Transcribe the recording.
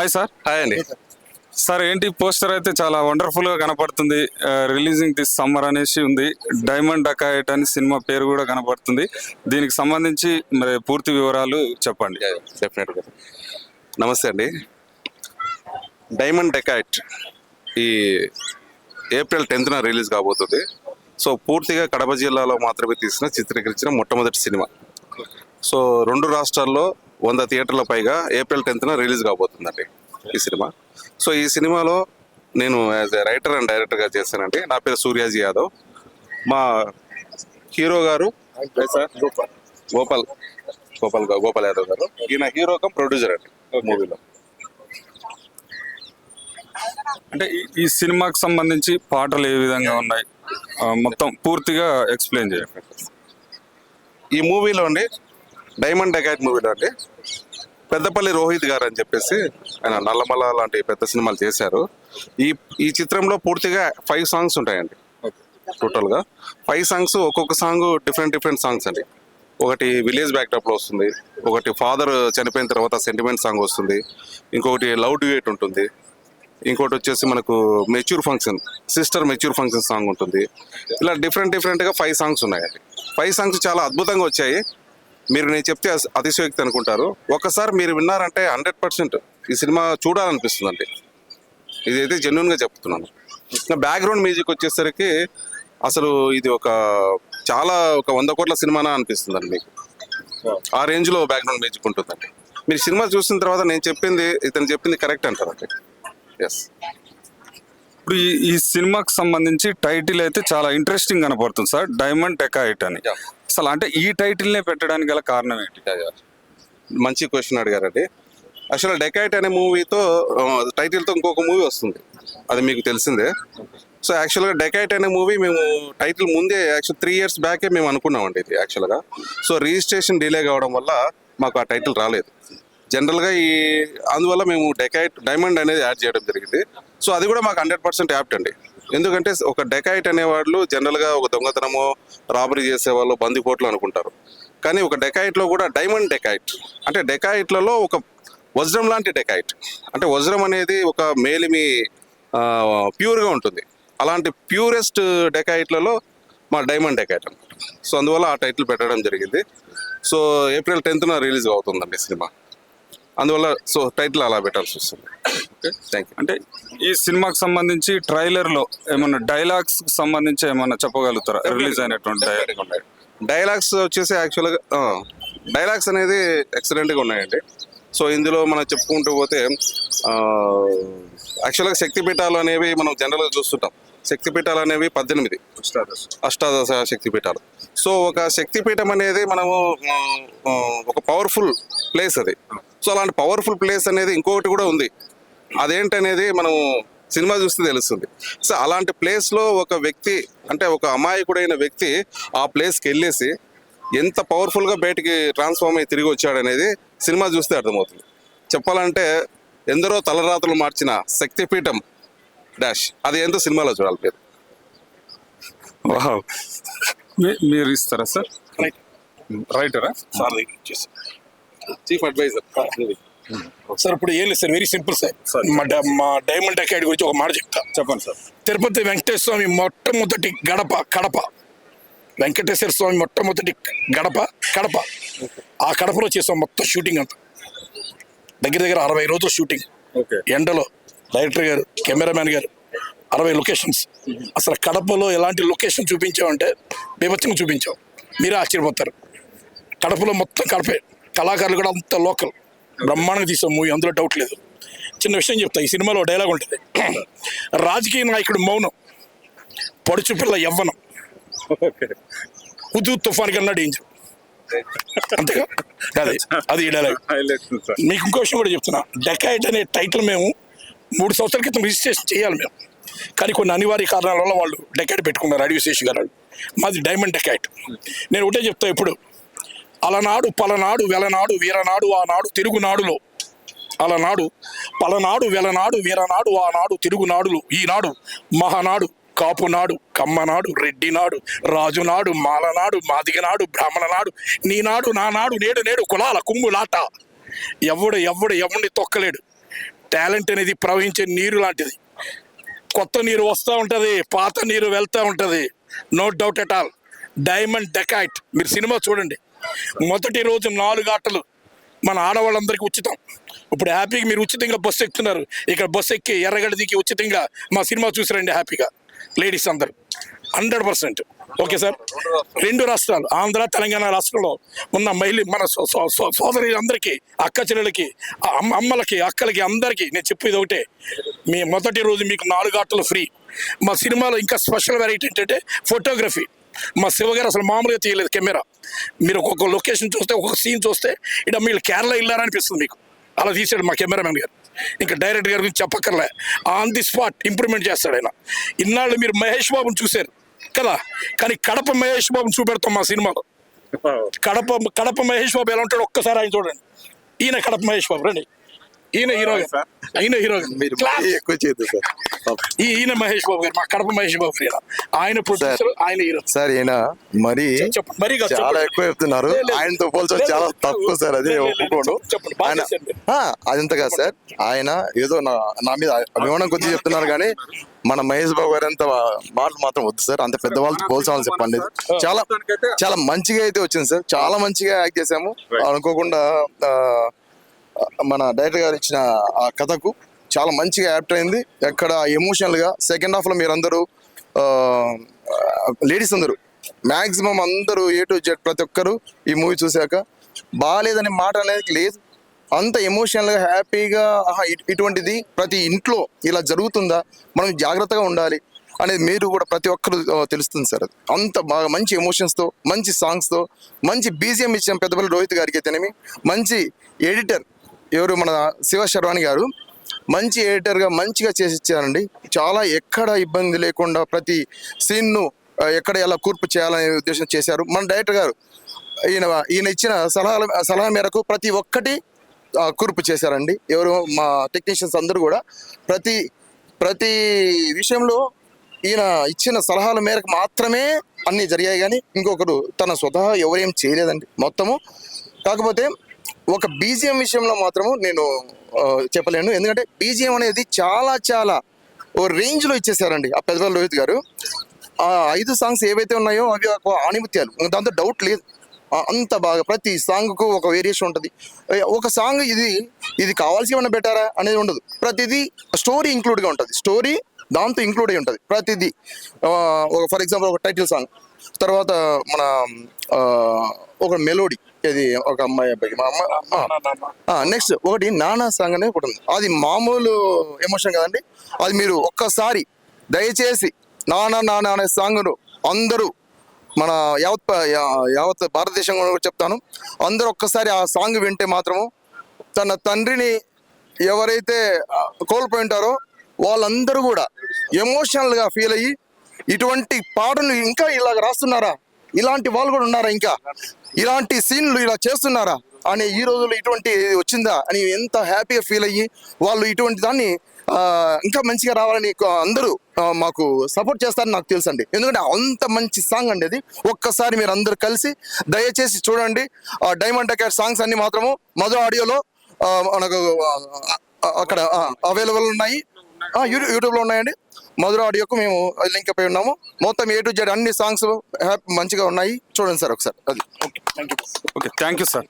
Hi sir. Hi అండి. Sir ఏంటి poster అయితే చాలా వండర్ఫుల్ గా కనపడుతుంది. రిలీజింగ్ దిస్ సమ్మర్ అనేసి ఉంది. డైమండ్ డకాయట్ అని సినిమా పేరు కూడా కనపడుతుంది. దీనికి సంబంధించి మరి పూర్తి వివరాలు చెప్పండి. డెఫినెట్గా. నమస్తే అండి. డైమండ్ డకాయట్ ఈ ఏప్రిల్ 10th రిలీజ్ కాబోతుంది. సో పూర్తిగా కడప జిల్లాలో మాత్రమే చిత్రీకరించిన మొట్టమొదటి సినిమా. సో 2 రాష్ట్రాల్లో 100 థియేటర్ల పైగా ఏప్రిల్ 10th రిలీజ్ కాబోతుందండి ఈ సినిమా. సో ఈ సినిమాలో నేను యాజ్ ఎ రైటర్ అండ్ డైరెక్టర్గా చేశానండి. నా పేరు సూర్యాజీ యాదవ్. మా హీరో గారు గోపాల్ యాదవ్ గారు. ఈయన హీరో కమ్ ప్రొడ్యూసర్ అండి మూవీలో. అంటే ఈ సినిమాకి సంబంధించి పాటలు ఏ విధంగా ఉన్నాయి మొత్తం పూర్తిగా ఎక్స్ప్లెయిన్ చేయండి. ఈ మూవీలో అండి, డైమండ్ డకాయట్ మూవీలో అండి, పెద్దపల్లి రోహిత్ గారు అని చెప్పేసి ఆయన నల్లమల లాంటి పెద్ద సినిమాలు చేశారు. ఈ చిత్రంలో పూర్తిగా 5 సాంగ్స్ ఉంటాయండి. టోటల్గా 5 సాంగ్స్, ఒక్కొక్క సాంగ్ డిఫరెంట్ సాంగ్స్ అండి. ఒకటి విలేజ్ బ్యాక్డ్రాప్లో వస్తుంది, ఒకటి ఫాదర్ చనిపోయిన తర్వాత సెంటిమెంట్ సాంగ్ వస్తుంది, ఇంకొకటి లవ్ డ్యూయట్ ఉంటుంది, ఇంకోటి వచ్చేసి మనకు mature function, sister mature function song ఉంటుంది. ఇలా డిఫరెంట్గా 5 సాంగ్స్ ఉన్నాయండి. 5 సాంగ్స్ చాలా అద్భుతంగా వచ్చాయి. మీరు నేను చెప్తే అతిశయోక్తి అనుకుంటారు. ఒక్కసారి మీరు విన్నారంటే 100% ఈ సినిమా చూడాలనిపిస్తుందండి. ఇదైతే జెన్యున్గా చెప్తున్నాను. ఇంకా బ్యాక్గ్రౌండ్ మ్యూజిక్ వచ్చేసరికి అసలు ఇది ఒక 100 కోట్ల సినిమానా అనిపిస్తుందండి మీకు. ఆ రేంజ్లో బ్యాక్గ్రౌండ్ మ్యూజిక్ ఉంటుందండి. మీరు సినిమా చూసిన తర్వాత ఇతను చెప్పింది కరెక్ట్ అంటారండి. ఎస్. ఇప్పుడు ఈ సినిమాకి సంబంధించి టైటిల్ అయితే చాలా ఇంట్రెస్టింగ్ కనపడుతుంది సార్, డైమండ్ డకాయట్ అని. అసలు అంటే ఈ టైటిల్నే పెట్టడానికి గల కారణం ఏంటి? మంచి క్వశ్చన్ అడిగారండి. యాక్చువల్గా డెకాయిట్ అనే మూవీతో టైటిల్తో ఇంకొక మూవీ వస్తుంది, అది మీకు తెలిసిందే. సో యాక్చువల్గా డెకాయిట్ అనే మూవీ మేము టైటిల్ ముందే 3 years బ్యాకే మేము అనుకున్నామండి ఇది యాక్చువల్గా. సో రిజిస్ట్రేషన్ డిలే కావడం వల్ల మాకు ఆ టైటిల్ రాలేదు. జనరల్గా అందువల్ల మేము డైమండ్ అనేది యాడ్ చేయడం జరిగింది. సో అది కూడా మాకు 100% యాప్ట్ అండి. ఎందుకంటే ఒక డెకాయిట్ అనేవాళ్ళు జనరల్గా ఒక దొంగతనమో రాబరీ చేసేవాళ్ళు బందిపోట్లు అనుకుంటారు. కానీ ఒక డెకాయిట్లో కూడా డైమండ్ డెకాయిట్ అంటే డెకాయిట్లలో ఒక వజ్రం లాంటి డెకాయిట్. అంటే వజ్రం అనేది ఒక మేలిమి ప్యూర్గా ఉంటుంది. అలాంటి ప్యూరెస్ట్ డెకాయిట్లలో మా డైమండ్ డెకాయిట్ అనమాట. సో అందువల్ల ఆ టైటిల్ పెట్టడం జరిగింది. సో ఏప్రిల్ 10th రిలీజ్ అవుతుందండి సినిమా. అందువల్ల సో టైటిల్ అలా పెట్టాల్సి వస్తుంది. Okay, thank you. అంటే ఈ సినిమాకి సంబంధించి ట్రైలర్లో ఏమన్నా డైలాగ్స్ సంబంధించి ఏమన్నా చెప్పగలుగుతారా? రిలీజ్ అయినటువంటి డైలాగ్స్ వచ్చేసి యాక్చువల్గా డైలాగ్స్ అనేది ఎక్సలెంట్గా ఉన్నాయండి. సో ఇందులో మనం చెప్పుకుంటూ పోతే యాక్చువల్గా శక్తిపీఠాలు అనేవి మనం జనరల్గా చూస్తుంటాం. శక్తిపీఠాలు అనేవి 18 అష్టాదశ శక్తిపీఠాలు. సో ఒక శక్తిపీఠం అనేది మనము ఒక పవర్ఫుల్ ప్లేస్ అది. సో అలాంటి పవర్ఫుల్ ప్లేస్ అనేది ఇంకొకటి కూడా ఉంది. అదేంటనేది మనం సినిమా చూస్తే తెలుస్తుంది. సో అలాంటి ప్లేస్లో ఒక వ్యక్తి, అంటే ఒక అమాయకుడైన వ్యక్తి ఆ ప్లేస్కి వెళ్ళేసి ఎంత పవర్ఫుల్గా బయటికి ట్రాన్స్ఫార్మ్ అయ్యి తిరిగి వచ్చాడనేది సినిమా చూస్తే అర్థమవుతుంది. చెప్పాలంటే ఎందరో తలరాతలు మార్చిన శక్తిపీఠం డాష్ అది ఏంటో సినిమాలో చూడాలి మీరు. మీరు ఇస్తారా సార్? రైటరా? చీఫ్ అడ్వైజర్ సార్ ఇప్పుడు ఏం లేదు సార్, వెరీ సింపుల్ సార్. మా డైమండ్ డకాయిట్ గురించి ఒక మాట చెప్తా. చెప్పండి సార్. తిరుపతి వెంకటేశ్వర స్వామి మొట్టమొదటి కడప. వెంకటేశ్వర స్వామి మొట్టమొదటి కడప. ఆ కడపలో చేసాం మొత్తం షూటింగ్ అంతా. దగ్గర 60 రోజులు షూటింగ్. ఎండలో డైరెక్టర్ గారు, కెమెరామ్యాన్ గారు 60 లొకేషన్స్. అసలు కడపలో ఎలాంటి లొకేషన్ చూపించామంటే బీభత్సంగా చూపించాం. మీరే ఆశ్చర్యపోతారు. కడపలో మొత్తం కడపే. కళాకారులు కూడా అంత లోకల్. బ్రహ్మాండంగా తీసాం మూవీ, అందులో డౌట్ లేదు. చిన్న విషయం చెప్తా. ఈ సినిమాలో డైలాగ్ ఉంటుంది, రాజకీయ నాయకుడు మౌనం, పడుచు పిల్ల యవ్వనం, హుదూ తుఫాన్ కన్నా డేంజర్. అంతేగా, అది ఈ డైలాగ్. మీకు ఇంకో విషయం కూడా చెప్తున్నా. డెకాయిట్ అనే టైటిల్ మేము 3 సంవత్సరాల క్రితం రిజిస్ట్రేషన్ చేయాలి మేము, కానీ కొన్ని అనివార్య కారణాల వల్ల వాళ్ళు డెకాయిట్ పెట్టుకున్నారు. అడివిశేషి గారు మాది డైమండ్ డెకాయిట్. నేను ఒకటే చెప్తా, ఇప్పుడు అలనాడు పలనాడు వెలనాడు వీరనాడు ఆనాడు తిరుగునాడులో, అలనాడు పలనాడు వెలనాడు వీరనాడు ఆనాడు తిరుగునాడులు, ఈనాడు మహానాడు కాపునాడు కమ్మనాడు రెడ్డినాడు రాజునాడు మాలనాడు మాదిగనాడు బ్రాహ్మణనాడు, నీనాడు నానాడు నేడు కులాల కుమ్ములాట, ఎవడు ఎవడిని తొక్కలేడు, టాలెంట్ అనేది ప్రవహించే నీరు లాంటిది. కొత్త నీరు వస్తూ ఉంటుంది, పాత నీరు వెళ్తూ ఉంటుంది. No doubt at all. Diamond Dacoit మీరు సినిమా చూడండి. మొదటి రోజు 4 ఆటలు మన ఆడవాళ్ళందరికీ ఉచితం. ఇప్పుడు హ్యాపీగా మీరు ఉచితంగా బస్సు ఎక్కుతున్నారు. ఇక్కడ బస్సు ఎక్కి ఎర్రగడ్డ దిగి ఉచితంగా మా సినిమా చూసిరండి హ్యాపీగా లేడీస్ అందరు. 100%. Okay sir. 2 రాష్ట్రాలు, ఆంధ్ర తెలంగాణ రాష్ట్రంలో ఉన్న మన సోదరి అందరికీ, అక్క చెల్లెలకి, అమ్మలకి, అక్కలకి, అందరికీ నేను చెప్పేది ఒకటే, మీ మొదటి రోజు మీకు 4 ఆటలు ఫ్రీ. మా సినిమాలో ఇంకా స్పెషల్ వెరైటీ ఏంటంటే ఫోటోగ్రఫీ. మా శివగారు అసలు మామూలుగా తీయలేదు కెమెరా. మీరు ఒక్కొక్క లొకేషన్ చూస్తే, ఒక్కొక్క సీన్ చూస్తే ఇక్కడ మీరు కేరళ వెళ్ళారనిపిస్తుంది మీకు. అలా తీసాడు మా కెమెరామెన్ గారు. ఇంకా డైరెక్టర్ గారి గురించి చెప్పక్కర్లే, ఆన్ ది స్పాట్ ఇంప్రూవ్మెంట్ చేస్తాడు ఆయన. ఇన్నాళ్ళు మీరు మహేష్ బాబుని చూశారు కదా, కానీ కడప మహేష్ బాబుని చూపెడతాం మా సినిమాలో. కడప మహేష్ బాబు ఎలా ఉంటాడు ఒక్కసారి ఆయన చూడండి. ఈయన కడప మహేష్ బాబు రండి. ఈయన హీరో గారు, ఈయన హీరో గారు, ఎక్కువ చేయదు సార్. ఈయన మహేష్ బాబు గారు, మా కడప మహేష్ బాబు గారు. ఆయన ప్రొడ్యూసర్, ఆయన హీరో సార్. ఈయన మరి చెప్పండి, మరీ కాదు, చాలా చెప్పండి. ఎక్కువ చెప్తున్నారు. ఆయనతో పోల్చొని చాలా తక్కువ సార్. అదే ఒప్పుకోండు. చెప్పండి, బాగా ఆయన చేశారు మీరు. అదంత కాదు సార్. ఆయన ఏదో నా మీద అభిమానం కొద్దిగా చెప్తున్నారు కానీ మన మహేష్ బాబు గారు అంత మాటలు మాత్రం వద్దు సార్. అంత పెద్ద వాళ్ళతో పోల్చాలని చెప్పండి. చాలా చాలా మంచిగా అయితే వచ్చింది సార్. చాలా మంచిగా యాక్ట్ చేసాము. అనుకోకుండా మన డైరెక్టర్ గారు ఇచ్చిన ఆ కథకు చాలా మంచిగా యాప్ట్ అయింది. ఎక్కడ ఎమోషనల్ గా సెకండ్ హాఫ్ లో మీరందరూ లేడీస్ అందరూ మాక్సిమం అందరూ A to Z ప్రతి ఒక్కరు ఈ మూవీ చూశాక బాగాలేదనే మాట అనేది లేదు. అంత ఎమోషనల్ గా హ్యాపీగా ఇటువంటిది ప్రతి ఇంట్లో ఇలా జరుగుతుందా, మనం జాగ్రత్తగా ఉండాలి అనేది మీరు కూడా ప్రతి ఒక్కరు తెలుస్తుంది సార్. అది అంత బాగా మంచి ఎమోషన్స్ తో, మంచి సాంగ్స్ తో, మంచి BGM ఇచ్చాం పెద్దపల్లి రోహిత్ గారికి అయితేనేమి, మంచి ఎడిటర్ ఎవరు మన శివ శర్వాణి గారు మంచి ఎడిటర్ గా మంచిగా చేసి ఇచ్చారండి. చాలా ఎక్కడ ఇబ్బంది లేకుండా ప్రతి సీన్ ను ఎక్కడ ఎలా కూర్పు చేయాలనే ఉద్దేశం చేశారు మన డైరెక్టర్ గారు. ఈయన ఇచ్చిన సలహా మేరకు ప్రతి ఒక్కటి కూర్పు చేశారండి. ఎవరు మా టెక్నీషియన్స్ అందరూ కూడా ప్రతి విషయంలో ఈయన ఇచ్చిన సలహాల మేరకు మాత్రమే అన్ని జరిగాయి కానీ ఇంకొకరు తన స్వతహా ఎవరేం చేయలేదండి మొత్తము. కాకపోతే ఒక BGM విషయంలో మాత్రము నేను చెప్పలేను. ఎందుకంటే BGM అనేది చాలా ఓ రేంజ్ లో ఇచ్చేసారండి ఆ పెద్దపల్లి రోహిత్ గారు. ఆ 5 సాంగ్స్ ఏవైతే ఉన్నాయో అవి ఒక ఆణిముత్యాలు, దాంతో డౌట్ లేదు. అంత బాగా ప్రతి సాంగ్ కు ఒక వేరియేషన్ ఉంటుంది. ఒక సాంగ్ ఇది కావాల్సి ఏమన్నా బెటరా అనేది ఉండదు. ప్రతిదీ స్టోరీ ఇంక్లూడ్ గా ఉంటుంది. స్టోరీ దాంతో ఇంక్లూడ్ అయి ఉంటుంది ప్రతిదీ. ఫర్ ఎగ్జాంపుల్ ఒక టైటిల్ సాంగ్, తర్వాత మన ఒక మెలోడీ, ఇది ఒక అమ్మాయి అబ్బాయికి మా అమ్మ. నెక్స్ట్ ఒకటి నానా సాంగ్ అనేది ఒకటి ఉంది. అది మామూలు ఎమోషన్ కదండి. అది మీరు ఒక్కసారి దయచేసి నానా నానా అనే సాంగ్ను అందరూ మన యావత్ భారతదేశంలో కూడా చెప్తాను, అందరూ ఒక్కసారి ఆ సాంగ్ వింటే మాత్రము తన తండ్రిని ఎవరైతే కోల్పోయి ఉంటారో వాళ్ళందరూ కూడా ఎమోషనల్ గా ఫీల్ అయ్యి ఇటువంటి పాటలు ఇంకా ఇలాగ రాస్తున్నారా, ఇలాంటి వాళ్ళు కూడా ఉన్నారా, ఇంకా ఇలాంటి సీన్లు ఇలా చేస్తున్నారా అని ఈ రోజుల్లో ఇటువంటి వచ్చిందా అని ఎంత హ్యాపీగా ఫీల్ అయ్యి వాళ్ళు ఇటువంటి దాన్ని ఇంకా మంచిగా రావాలని అందరూ మాకు సపోర్ట్ చేస్తారని నాకు తెలుసు అండి. ఎందుకంటే అంత మంచి సాంగ్ అండి అది. ఒక్కసారి మీరు అందరు కలిసి దయచేసి చూడండి. డైమండ్ డెకాయిట్ సాంగ్స్ అన్ని మాత్రము మధు ఆడియోలో మనకు అక్కడ అవైలబుల్ ఉన్నాయి, యూట్యూబ్లో ఉన్నాయండి. మధుర ఆడియోకు మేము లింక్ అయి ఉన్నాము. మొత్తం A to Z అన్ని సాంగ్స్ మంచిగా ఉన్నాయి, చూడండి సార్ ఒకసారి. అది ఓకే, థ్యాంక్ యూ సార్.